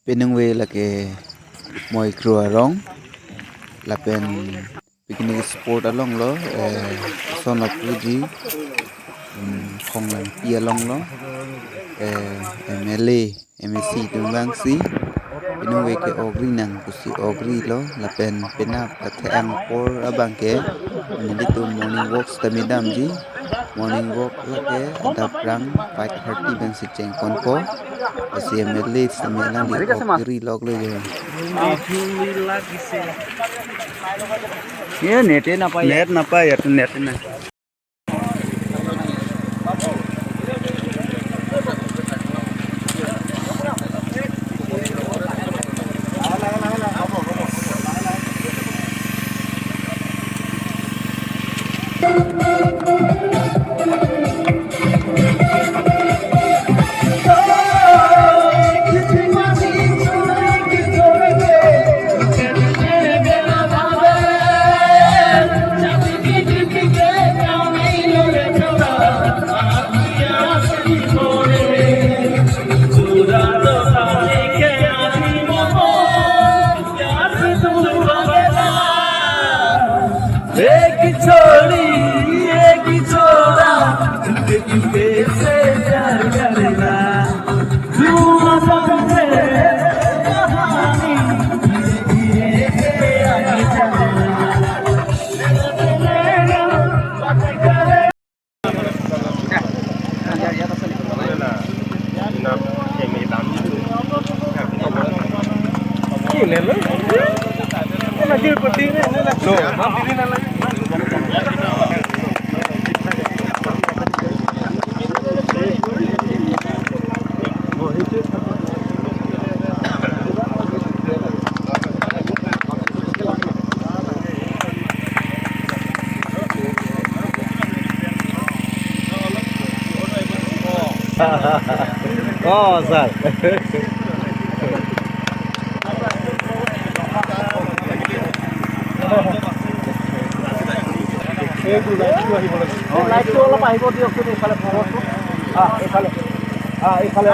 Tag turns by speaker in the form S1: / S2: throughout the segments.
S1: penungwe lake moi krua rong lapen picnic sport along lo son of puji khong lang pi along lo MLA MSC tumbang si penungwe ke ogri nang kusi ogri lo lapen penap katheang por abang ke nindi tu morning walk stamidam ji morning walk lake adap rang 5:30 bang si cheng kon ko SMLA samilang di ogri log le jo
S2: ये net ना पाए या तो net ना Oh, sir. Light তো অলপ আহিব দিয়কচোন এইফালে ফৰটো এইফালে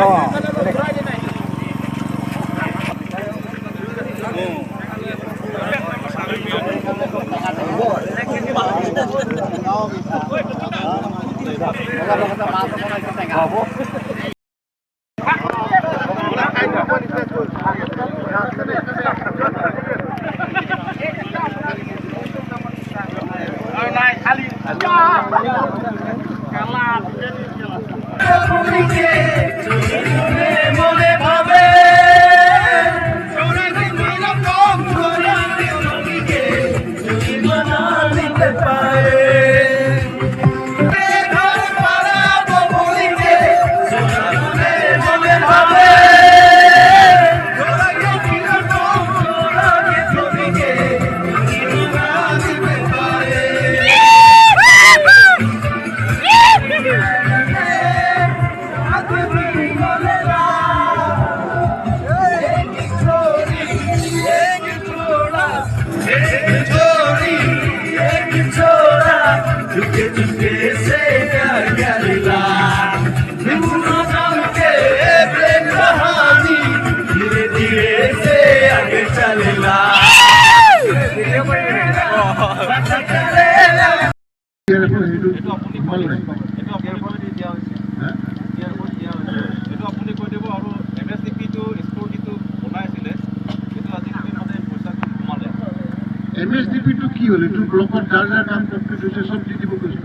S3: MSDP to কি হল একটু ব্লকত যাৰ যাৰ কাম কমপ্লিট হৈছে সব দি দিব কৈছিল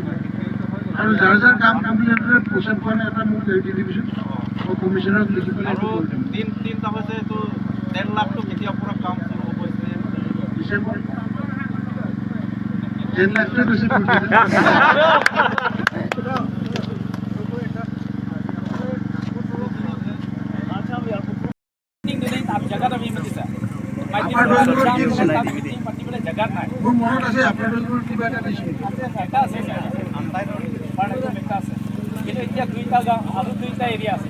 S3: আৰু যাৰ যাৰ কাম কমপ্লিট হৈছে পোষণ কাৰণে এটা মোক দি দিবিচোন মই কমিশনাৰক লিখি পেলাই
S4: তিনটা হৈছে তো 10 লাখ তো কেতিয়া পুৰা কাম শুরু হ'ব হৈছে
S3: ডিসেম্বৰ 10 লাখ তো বেছি মোৰ মনত আছে আপোনালোকৰ কিবা এটা দিছিল
S4: কিন্তু এতিয়া দুইটা গাঁও আৰু দুইটা এৰিয়া আছে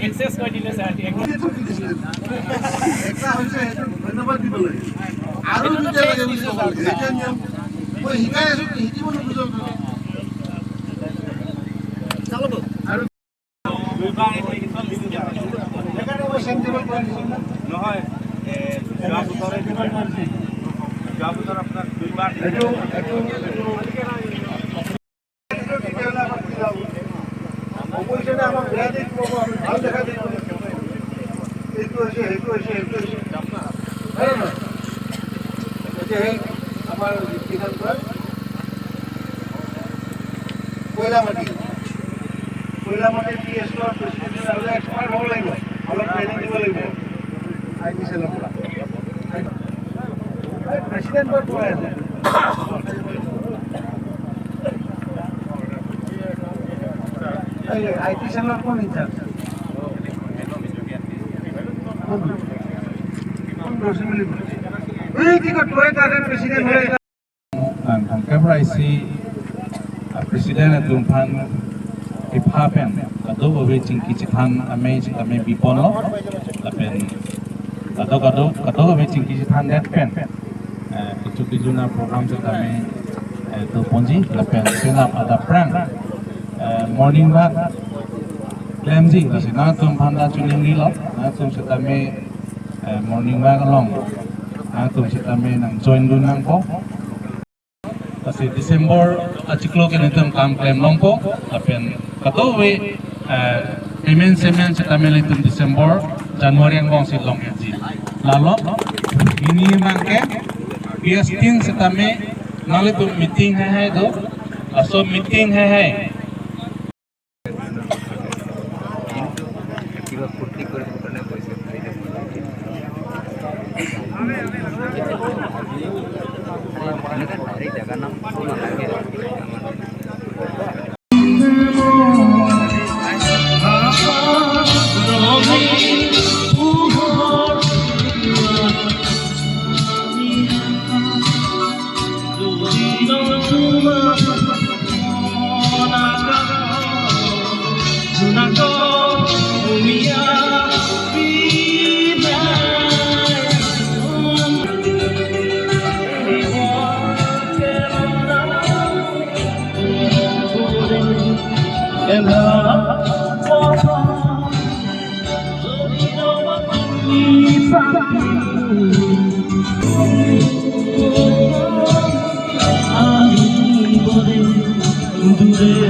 S4: এক্সেস কৰি দিলে স্যার
S3: একটা হৈছে ধন্যবাদ দিব লাগে আৰু দুটা লাগে বুজিছে এটা নিয়ম মই শিকাই আছো শিকিব নোখোজো চালক আৰু দুইটা চেঞ্জেবল কৰি দিছোঁ না।
S4: নহয় যোৱা বছৰে আপোনাৰ দুইবাৰ
S3: অপজিশ্যনে আমাক বেয়া দেখুৱাব, আমি ভাল দেখা দিব। এইটো হৈছে সেইটো হৈছে সেইটো হৈছে হয় নহয়? এতিয়া সেই আমাৰ কিমান কয় কয়লামাটি PSৰ প্ৰেচিডেণ্ট আৰু এক্সপাৰ্ট হ'ব লাগিব, অলপ ট্ৰেইনিং দিব লাগিব ITCL-ৰ পৰা। প্ৰেচিডেণ্টৰ পৰাই আছে ITCL-ৰ কোন in-charge?
S5: Ang kamera isi presiden Tumpan Kipapen kado bawe cingki cikan ame cikame bipono tapen kado bawe cingki cikan netpen itu na program cikame tu ponji tapen sunap ada prank morning walk lemji kasi na Tumpan da chuning lilo na tum cikame morning walk along na tum cikame nang join dun nang ko kasi December achiklo kinitum kam claim longpo tapen katowe payment sa tamil itum December January ang bong silong edji lalo ini mangke PS3 sa tami nalitum meeting hai do aso meeting hai
S6: Dure